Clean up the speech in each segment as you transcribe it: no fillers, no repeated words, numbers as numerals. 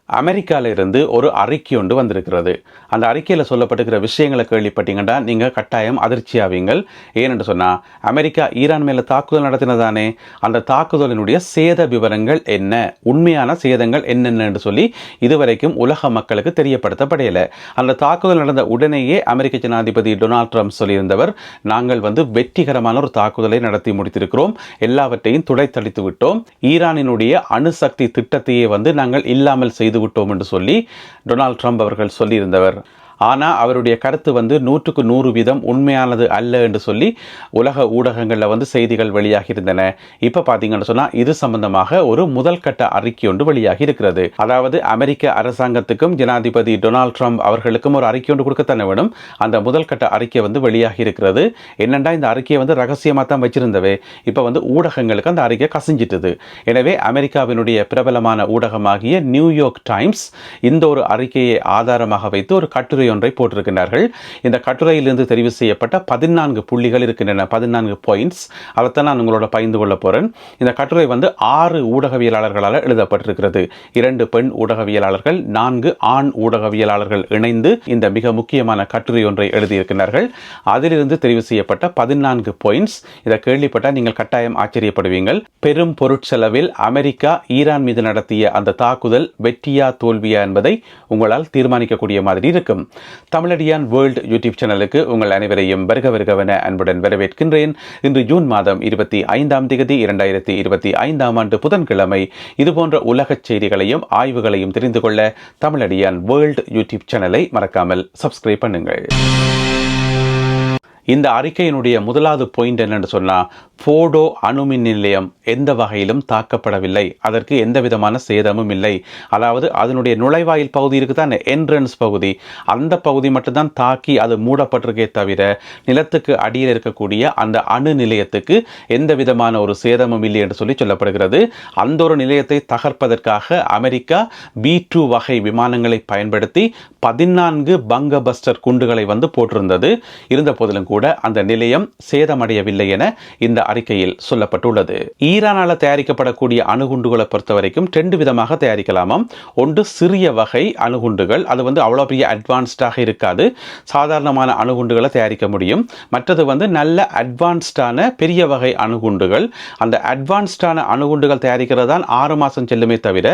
அமெரிக்காவில் இருந்து ஒரு அறிக்கை ஒன்று வந்திருக்கிறது. அந்த அறிக்கையில் சொல்லப்பட்டிருக்கிற விஷயங்களை கேள்விப்பட்டீங்கன்னா நீங்கள் கட்டாயம் அதிர்ச்சி ஆவீங்கள். ஏனென்று சொன்னால், அமெரிக்கா ஈரான் மேலே தாக்குதல் நடத்தினதானே, அந்த தாக்குதலினுடைய சேத விவரங்கள் என்ன, உண்மையான சேதங்கள் என்னென்னு சொல்லி இதுவரைக்கும் உலக மக்களுக்கு தெரியப்படுத்தப்படையலை. அந்த தாக்குதல் நடந்த உடனேயே அமெரிக்க ஜனாதிபதி டொனால்ட் ட்ரம்ப் சொல்லியிருந்தவர், நாங்கள் வெற்றிகரமான ஒரு தாக்குதலை நடத்தி முடித்திருக்கிறோம், எல்லாவற்றையும் துடைத்தளித்து விட்டோம், ஈரானினுடைய அணுசக்தி திட்டத்தையே நாங்கள் இல்லாமல் செய்து விட்டோம் என்று சொல்லி டொனால்ட் ட்ரம்ப் அவர்கள் சொல்லியிருந்தவர். ஆனால் அவருடைய கருத்து 100% உண்மையானது அல்ல என்று சொல்லி உலக ஊடகங்களில் செய்திகள் வெளியாகி இருந்தன. இப்போ பார்த்தீங்கன்னு சொன்னால் இது சம்பந்தமாக ஒரு முதல் கட்ட அறிக்கை ஒன்று வெளியாகி இருக்கிறது. அதாவது அமெரிக்க அரசாங்கத்துக்கும் ஜனாதிபதி டொனால்ட் ட்ரம்ப் அவர்களுக்கும் ஒரு அறிக்கை ஒன்று கொடுக்கத்தானே வேணும். அந்த முதல் கட்ட அறிக்கை வெளியாகி இருக்கிறது. என்னென்னா இந்த அறிக்கையை ரகசியமாக தான் வச்சிருந்தவே, இப்போ ஊடகங்களுக்கு அந்த அறிக்கை கசிஞ்சிட்டது. எனவே அமெரிக்காவினுடைய பிரபலமான ஊடகமாகிய நியூயார்க் டைம்ஸ் இந்த ஒரு அறிக்கையை ஆதாரமாக வைத்து ஒரு கட்டுரை ஒன்றை போட்டிருக்கிறார்கள். இந்த கட்டுரையிலிருந்து தெரிவு செய்யப்பட்ட 14 புள்ளிகள் இருக்கின்றன, 14 பாயிண்ட்ஸ். அதைத்தான் நான் உங்களோட பகிர்ந்து கொள்ள போறேன். இந்த கட்டுரை 6 ஊடகவியலாளர்களால் எழுதப்பட்டிருக்கிறது. 2 பெண் ஊடகவியலாளர்கள், 4 ஆண் ஊடகவியலாளர்கள் இணைந்து இந்த மிக முக்கியமான கட்டுரை ஒன்றை எழுதியிருக்கிறார்கள். அதிலிருந்து தெரிவு செய்யப்பட்ட 14 பாயிண்ட்ஸ். இதை கேள்விப்பட்டால் நீங்கள் கட்டாயம் ஆச்சரியப்படுவீங்கள். பெரும் பொருட்செலவில் அமெரிக்கா ஈரான் மீது நடத்திய அந்த தாக்குதல் வெற்றியா தோல்வியா என்பதை உங்களால் தீர்மானிக்கக்கூடிய மாதிரி இருக்கும். தமிழடியான் வேர்ல்ட் யூடியூப் சேனலுக்கு உங்கள் அனைவரையும் வருகவென அன்புடன் வரவேற்கின்றேன். இன்று ஜூன் மாதம் 25ஆம் தேதி 2025ஆம் ஆண்டு புதன்கிழமை. இதுபோன்ற உலகச் செய்திகளையும் ஆய்வுகளையும் தெரிந்து கொள்ள தமிழடியான் வேர்ல்ட் யூடியூப் சேனலை மறக்காமல் சப்ஸ்கிரைப் பண்ணுங்கள். இந்த அறிக்கையினுடைய முதலாவது பாயிண்ட் என்னன்னு சொன்னால், போர்டோ அணுமின் நிலையம் எந்த வகையிலும் தாக்கப்படவில்லை, அதற்கு எந்த விதமான சேதமும் இல்லை. அதாவது அதனுடைய நுழைவாயில் பகுதி இருக்குதானே, என்ட்ரன்ஸ் பகுதி, அந்த பகுதி மட்டும்தான் தாக்கி அது மூடப்பட்டிருக்கே தவிர நிலத்துக்கு அடியில் இருக்கக்கூடிய அந்த அணு நிலையத்துக்கு எந்த விதமான ஒரு சேதமும் இல்லை என்று சொல்லப்படுகிறது. அந்த ஒரு நிலையத்தை தகர்ப்பதற்காக அமெரிக்கா B2 வகை விமானங்களை பயன்படுத்தி 14 பங்க பஸ்டர் குண்டுகளை போட்டிருந்தது. இருந்த போதிலும் கூட அந்த நிலையம் சேதமடையவில்லை என இந்த அறிக்கையில் சொல்லப்பட்டுள்ளது. ஈரானால தயாரிக்கப்படக்கூடிய அணுகுண்டுகளை பொறுத்த வரைக்கும் 2 விதமாக தயாரிக்கலாமாம். ஒன்று சிறிய வகை அணுகுண்டுகள், அது அவ்வளோ பெரிய அட்வான்ஸ்டாக இருக்காது, சாதாரணமான அணுகுண்டுகளை தயாரிக்க முடியும். மற்றது நல்ல அட்வான்ஸ்டான பெரிய வகை அணுகுண்டுகள். அந்த அட்வான்ஸ்டான அணுகுண்டுகள் தயாரிக்கிறது தான் 6 மாதம் செல்லுமே தவிர,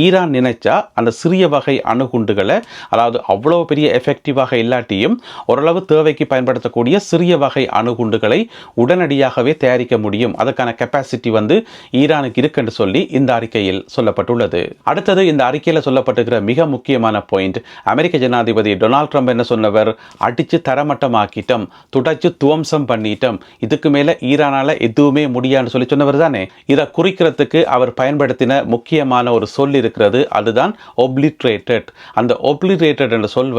ஈரான் நினைச்சா அந்த சிறிய வகை அணுகுண்டுகளை, அதாவது அவ்வளவு பெரிய எஃபெக்டிவாக இல்லாட்டியும் ஓரளவு தேவைக்கு பயன்படுத்தக்கூடிய சிறிய வகை அணுகுண்டுகளை உடனடியாகவே தயாரிக்க முடியும். அதற்கான கெப்பாசிட்டி ஈரானுக்கு இருக்கு என்று சொல்லி இந்த அறிக்கையில் சொல்லப்பட்டுள்ளது. அடுத்தது இந்த அறிக்கையில் சொல்லப்பட்டிருக்கிற மிக முக்கியமான பாயிண்ட், அமெரிக்க ஜனாதிபதி டொனால்ட் ட்ரம்ப் என்ன சொன்னவர், அடிச்சு தரமட்டமாக்கிட்டோம், துடைச்சு துவம்சம் பண்ணிட்டோம், இதுக்கு மேல ஈரானால எதுவுமே முடியான்னு சொல்லி சொன்னவர் தானே. இதை குறிக்கிறதுக்கு அவர் பயன்படுத்தின முக்கியமான ஒரு சொல் இருக்கிறது, அதுதான் ஒப்ளிட்ரேட்டட். அந்த ஒப்ளிட்ரேட்டட் என்ற சொல்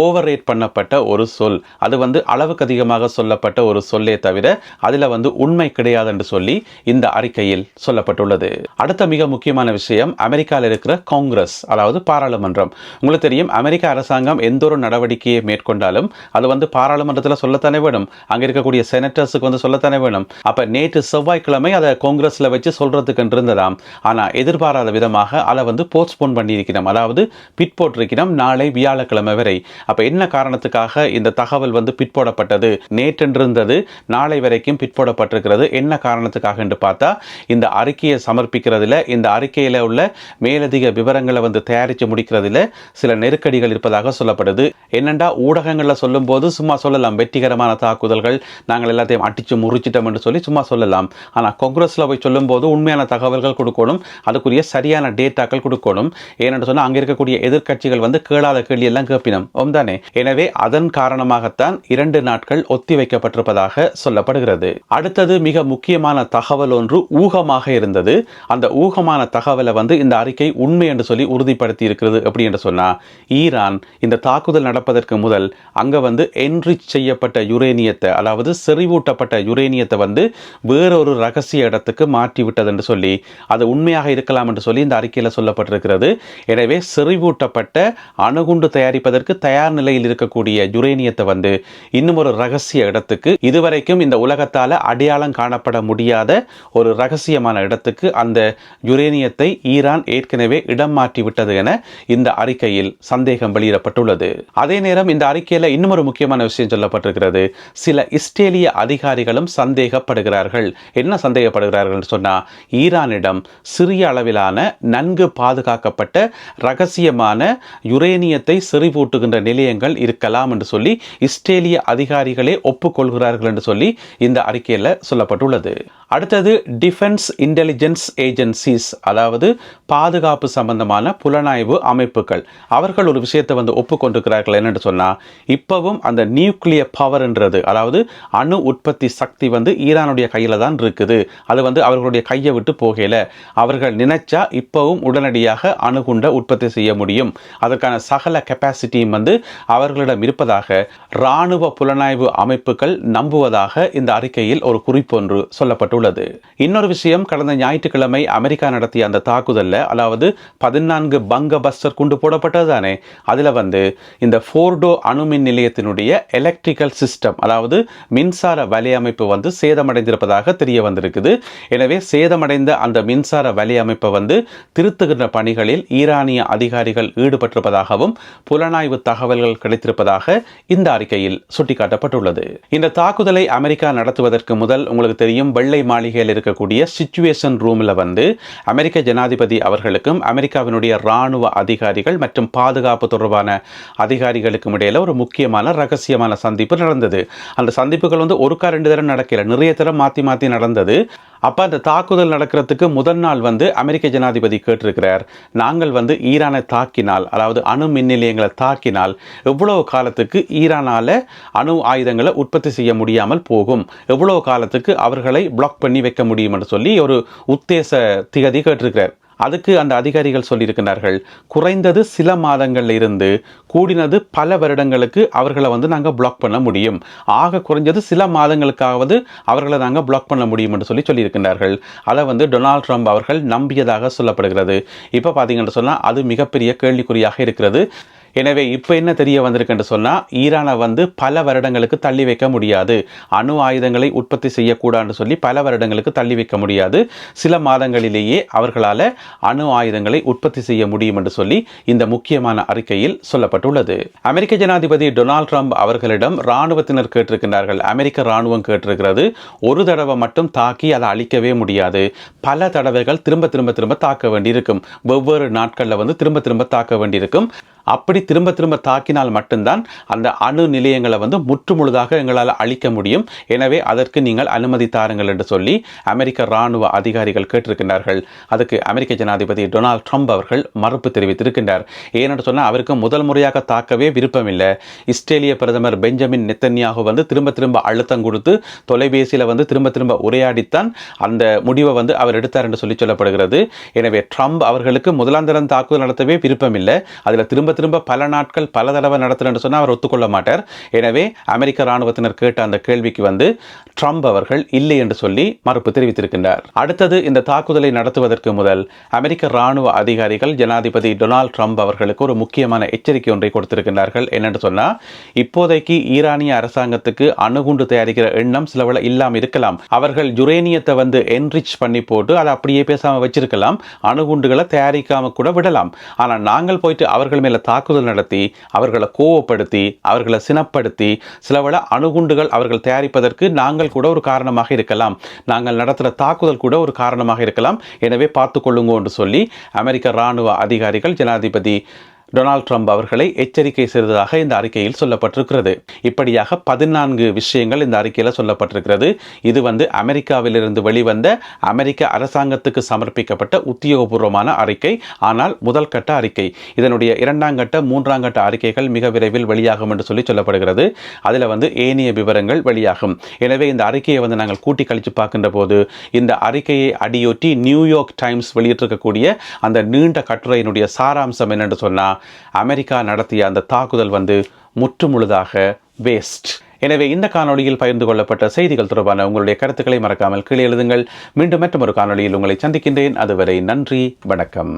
ஓவர் ரேட் பண்ணப்பட்ட ஒரு சொல். அது அளவுக்கு அதிகமாக சொல்லப்பட்ட ஒரு சொல்லே தவிர அதில் உண்மை கிடையாது என்று சொல்லி இந்த அறிக்கையில் சொல்லப்பட்டுள்ளது. அடுத்த மிக முக்கியமான விஷயம், அமெரிக்காவில் இருக்கிற காங்கிரஸ், அதாவது பாராளுமன்றம். உங்களுக்கு தெரியும், அமெரிக்க அரசாங்கம் எந்த ஒரு நடவடிக்கையை மேற்கொண்டாலும் அது பாராளுமன்றத்தில் சொல்லத்தானே வேணும், அங்கே இருக்கக்கூடிய செனட்டர்ஸுக்கு சொல்லத்தானே வேணும். அப்ப நேற்று செவ்வாய்க்கிழமை அதை காங்கிரஸ்ல வச்சு சொல்றதுக்கு இருந்ததாம். ஆனா எதிர்பாராத விதமாக அதை போஸ்ட்போன் பண்ணியிருக்கிறோம், அதாவது பிட் போட்டிருக்கிறோம் நாளை வியாழக்கிழமை வரை. அப்ப என்ன காரணத்துக்காக இந்த தகவல் பிற்போடப்பட்டது, நேற்றென்றிருந்தது நாளை வரைக்கும் பிற்போடப்பட்டிருக்கிறது, என்ன காரணத்துக்காக என்று பார்த்தா, இந்த அறிக்கையை சமர்ப்பிக்கிறதுல, இந்த அறிக்கையில உள்ள மேலதிக விவரங்களை தயாரித்து முடிக்கிறதுல சில நெருக்கடிகள் இருப்பதாக சொல்லப்படுது. என்னண்டா ஊடகங்களில் சொல்லும் போது சும்மா சொல்லலாம், வெற்றிகரமான தாக்குதல்கள், நாங்கள் எல்லாத்தையும் அடிச்சு முறிச்சிட்டோம் என்று சொல்லி சும்மா சொல்லலாம். ஆனால் காங்கிரஸ்ல போய் சொல்லும் போது உண்மையான தகவல்கள் கொடுக்கணும், அதுக்குரிய சரியான டேட்டாக்கள் கொடுக்கணும். ஏனென்று சொன்னால் அங்கே இருக்கக்கூடிய எதிர்கட்சிகள் கேளாத கேள்வி எல்லாம் கேட்பினோம் தானே. எனவே அதன் காரணமாகத்தான் 2 நாட்கள் ஒத்தி வைக்கப்பட்டிருப்பதாக சொல்லப்படுகிறது. அடுத்தது மிக முக்கியமான தகவல் ஒன்று ஊகமாக இருந்தது. அந்த ஊகமான தகவலை இந்த அறிக்கை உண்மை என்று சொல்லி உறுதிப்படுத்தி இருக்கிறது. எப்படி என்று சொன்னா, ஈரான் இந்த தாக்குதல் நடப்பதற்கு முதல் அங்க என்ரிச் செய்யப்பட்ட யுரேனியத்தை, அதாவது செறிவூட்டப்பட்ட யுரேனியத்தை வேறொரு ரகசிய இடத்துக்கு மாற்றிவிட்டது என்று சொல்லி, அது உண்மையாக இருக்கலாம் என்று சொல்லி இந்த அறிக்கையில் சொல்லப்பட்டிருக்கிறது. எனவே செறிவூட்டப்பட்ட அணுகுண்டு தயாரிப்பதற்கு தயார் நிலையில் இருக்கக்கூடிய யுரேனியத்தை இன்னும் ஒரு ரகசிய இடத்துக்கு, இதுவரைக்கும் இந்த உலகத்தால் அடையாளம் காணப்பட முடியாத ஒரு ரகசியமான இடத்துக்கு அந்த யுரேனியத்தை ஈரான் ஏற்கனவே இடம் மாற்றிவிட்டது என இந்த அறிக்கையில் சந்தேகம் வெளியிடப்பட்டுள்ளது. அதே நேரம் இந்த அறிக்கையில் இன்னும் ஒரு முக்கியமான விஷயம் சொல்லப்பட்டிருக்கிறது. சில இஸ்ரேலிய அதிகாரிகளும் சந்தேகப்படுகிறார்கள். என்ன சந்தேகப்படுகிறார்கள் சொன்னா, ஈரானிடம் சிறிய அளவிலான நன்கு பாதுகாக்கப்பட்ட ரகசியமான யுரேனியத்தை செறிவூட்டுகின்ற நிலையங்கள் இருக்கலாம் என்று சொல்லி இஸ்ரேலிய அதிகாரிகளே ஒப்புக்கொள்கிறார்கள் என்று சொல்லி இந்த அறிக்கையில் சொல்லப்பட்டுள்ளது. அடுத்தது டிஃபென்ஸ் இன்டெலிஜென்ஸ் ஏஜென்சிஸ், அதாவது பாதுகாப்பு சம்பந்தமான புலனாய்வு அமைப்புகள், அவர்கள் ஒரு விஷயத்தை ஒப்புக்கொண்டிருக்கிறார்கள். என்னென்று சொன்னால், இப்பவும் அந்த நியூக்ளியர் பவர்ன்றது, அதாவது அணு உற்பத்தி சக்தி ஈரானுடைய கையில் தான் இருக்குது. அது அவர்களுடைய கையை விட்டு போகல. அவர்கள் நினைச்சா இப்பவும் உடனடியாக அணுகுண்ட உற்பத்தி செய்ய முடியும். அதற்கான சகல கெப்பாசிட்டியும் அவர்களிடம் இருப்பதாக இராணுவ புலனாய்வு அமைப்புகள் நம்புவதாக இந்த அறிக்கையில் ஒரு குறிப்பொன்று சொல்லப்பட்டுள்ளது. இன்னொரு விஷயம், கடந்த ஞாயிற்றுக்கிழமை அமெரிக்கா நடத்திய அந்த தாக்குதல்ல, அதாவது 14 பங்கபஸ்டர் குண்டு போடப்பட்டது தானே, அதில் இந்த ஃபோர்டோ அணுமின் நிலையத்தினுடைய எலக்ட்ரிக்கல் சிஸ்டம், அதாவது மின்சார வலையமைப்பு சேதமடைந்திருப்பதாக தெரிய வந்திருக்குது. எனவே சேதமடைந்த அந்த மின்சார வலையமைப்பை திருத்துகின்ற பணிகளில் ஈரானிய அதிகாரிகள் ஈடுபட்டிருப்பதாகவும் புலனாய்வு தகவல்கள் கிடைத்திருப்பதாக இந்த அறிக்கையில் சுட்டிக்காட்டப்பட்டுள்ளது. இந்த தாக்குதலை அமெரிக்கா நடத்துவதற்கு முதல் உங்களுக்கு தெரியும், வெள்ளை மாளிகையில் இருக்கக்கூடிய சிச்சுவேஷன் ரூமில் அமெரிக்க ஜனாதிபதி அவர்களுக்கும் அமெரிக்காவினுடைய இராணுவ அதிகாரிகள் மற்றும் பாதுகாப்பு தொடர்பான அதிகாரிகளுக்கும் இடையில ஒரு முக்கியமான ரகசியமான சந்திப்பு நடந்தது. அந்த சந்திப்புகள் ஒருக்கா 2 தரம் நடக்கல, நிறைய தரம் மாற்றி மாற்றி நடந்தது. அப்போ அந்த தாக்குதல் நடக்கிறதுக்கு முதல் நாள் அமெரிக்க ஜனாதிபதி கேட்டிருக்கிறார், நாங்கள் ஈரானை தாக்கினால், அதாவது அணு மின் நிலையங்களை தாக்கினால் எவ்வளவு காலத்துக்கு ஈரானால் அணு ஆயுதங்களை உற்பத்தி செய்ய முடியாமல் போகும், எவ்வளவு காலத்துக்கு அவர்களை பிளாக் பண்ணி வைக்க முடியும் என்று சொல்லி ஒரு உத்தேச திகதி கேட்டிருக்கிறார். அதுக்கு அந்த அதிகாரிகள் சொல்லியிருக்கிறார்கள், குறைந்தது சில மாதங்கள்ல இருந்து கூடினது பல வருடங்களுக்கு அவர்களை நாங்கள் பிளாக் பண்ண முடியும், ஆக குறைஞ்சது சில மாதங்களுக்காவது அவர்களை நாங்கள் பிளாக் பண்ண முடியும் என்று சொல்லியிருக்கிறார்கள். அதை டொனால்ட் ட்ரம்ப் அவர்கள் நம்பியதாக சொல்லப்படுகிறது. இப்போ பார்த்தீங்கன்னு சொன்னால் அது மிகப்பெரிய கேள்விக்குறியாக இருக்கிறது. எனவே இப்போ என்ன தெரிய வந்திருக்குன்னு சொன்னால், ஈரானை பல வருடங்களுக்கு தள்ளி வைக்க முடியாது, அணு ஆயுதங்களை உற்பத்தி செய்யக்கூடாதுன்னு சொல்லி பல வருடங்களுக்கு தள்ளி வைக்க முடியாது, சில மாதங்களிலேயே அவர்களால் அணு ஆயுதங்களை உற்பத்தி செய்ய முடியும் என்று சொல்லி இந்த முக்கியமான அறிக்கையில் சொல்லப்பட்டுள்ளது. அமெரிக்க ஜனாதிபதி டொனால்ட் ட்ரம்ப் அவர்களிடம் இராணுவத்தினர் கேட்டிருக்கிறார்கள், அமெரிக்க இராணுவம் கேட்டிருக்கிறது, ஒரு தடவை மட்டும் தாக்கி அதை அழிக்கவே முடியாது, பல தடவைகள் திரும்ப திரும்ப திரும்ப தாக்க வேண்டியிருக்கும், வெவ்வேறு நாட்களில் திரும்ப திரும்ப தாக்க வேண்டியிருக்கும். அப்படி திரும்ப திரும்ப தாக்கினால் மட்டும்தான் அந்த அணு நிலையங்களை முற்றுமுழுதாக எங்களால் அழிக்க முடியும். எனவே அதற்கு நீங்கள் அனுமதி தாருங்கள் என்று சொல்லி அமெரிக்க இராணுவ அதிகாரிகள் கேட்டிருக்கின்றார்கள். அதுக்கு அமெரிக்க ஜனாதிபதி டொனால்ட் ட்ரம்ப் அவர்கள் மறுப்பு தெரிவித்திருக்கின்றார். ஏனென்று சொன்னால் அவருக்கு முதல் முறையாக தாக்கவே விருப்பமில்லை. இஸ்ரேலிய பிரதமர் பெஞ்சமின் நெத்தன்யாகு திரும்ப திரும்ப அழுத்தம் கொடுத்து தொலைபேசியில் திரும்ப திரும்ப உரையாடித்தான் அந்த முடிவை அவர் எடுத்தார் என்று சொல்லப்படுகிறது. எனவே ட்ரம்ப் அவர்களுக்கு முதலாந்தரம் தாக்குதல் நடத்தவே விருப்பமில்லை. அதில் திரும்ப திரும்ப பல நாட்கள் பல தடவை நடத்துறேன்னு சொன்னால் அவர் ஒத்துக்கொள்ள மாட்டார். எனவே அமெரிக்க இராணுவத்தினர் கேட்ட அந்த கேள்விக்கு ட்ரம்ப் அவர்கள் இல்லை என்று சொல்லி மறுப்பு தெரிவித்திருக்கின்றார். அடுத்தது, இந்த தாக்குதலை நடத்துவதற்கு முதல் அமெரிக்க இராணுவ அதிகாரிகள் ஜனாதிபதி டொனால்ட் ட்ரம்ப் அவர்களுக்கு ஒரு முக்கியமான எச்சரிக்கை ஒன்றை கொடுத்திருக்கின்றார்கள். என்னென்று சொன்னால், இப்போதைக்கு ஈரானிய அரசாங்கத்துக்கு அணுகுண்டு தயாரிக்கிற எண்ணம் சிலவள இல்லாமல் இருக்கலாம். அவர்கள் யுரேனியத்தை என்ரிச் பண்ணி போட்டு அதை அப்படியே பேசாமல் வச்சிருக்கலாம், அணுகுண்டுகளை தயாரிக்காம கூட விடலாம். ஆனால் நாங்கள் போயிட்டு அவர்கள் மேல தாக்குதல் நடத்தி அவர்களை கோவப்படுத்தி அவர்களை சினப்படுத்தி சிலவள அணுகுண்டுகள் அவர்கள் தயாரிப்பதற்கு நாங்கள் கூட ஒரு காரணமாக இருக்கலாம், நாங்கள் நடத்துகிற தாக்குதல் கூட ஒரு காரணமாக இருக்கலாம். எனவே பார்த்துக்கொள்ளுங்க என்று சொல்லி அமெரிக்க இராணுவ அதிகாரிகள் ஜனாதிபதி டொனால்ட் ட்ரம்ப் அவர்களை எச்சரிக்கை செய்ததாக இந்த அறிக்கையில் சொல்லப்பட்டிருக்கிறது. இப்படியாக 14 விஷயங்கள் இந்த அறிக்கையில் சொல்லப்பட்டிருக்கிறது. இது அமெரிக்காவிலிருந்து வெளிவந்த அமெரிக்க அரசாங்கத்துக்கு சமர்ப்பிக்கப்பட்ட உத்தியோகபூர்வமான அறிக்கை. ஆனால் முதல் கட்ட அறிக்கை, இதனுடைய 2ஆம் கட்ட 3ஆம் கட்ட அறிக்கைகள் மிக விரைவில் வெளியாகும் என்று சொல்லப்படுகிறது. அதில் ஏனைய விவரங்கள் வெளியாகும். எனவே இந்த அறிக்கையை நாங்கள் கூட்டி கழித்து பார்க்கின்ற போது இந்த அறிக்கையை அடியொற்றி நியூயார்க் டைம்ஸ் வெளியிட்டிருக்கக்கூடிய அந்த நீண்ட கட்டுரையினுடைய சாராம்சம் என்னென்று சொன்னால், அமெரிக்கா நடத்திய அந்த தாக்குதல் முற்றுமுழுதாக வேஸ்ட். எனவே இந்த காணொளியில் பகிர்ந்து கொள்ளப்பட்ட செய்திகள் தொடர்பான உங்களுடைய கருத்துக்களை மறக்காமல் கீழே எழுதுங்கள். மீண்டும் மற்றொரு காணொளியில் உங்களை சந்திக்கின்றேன். அதுவரை நன்றி, வணக்கம்.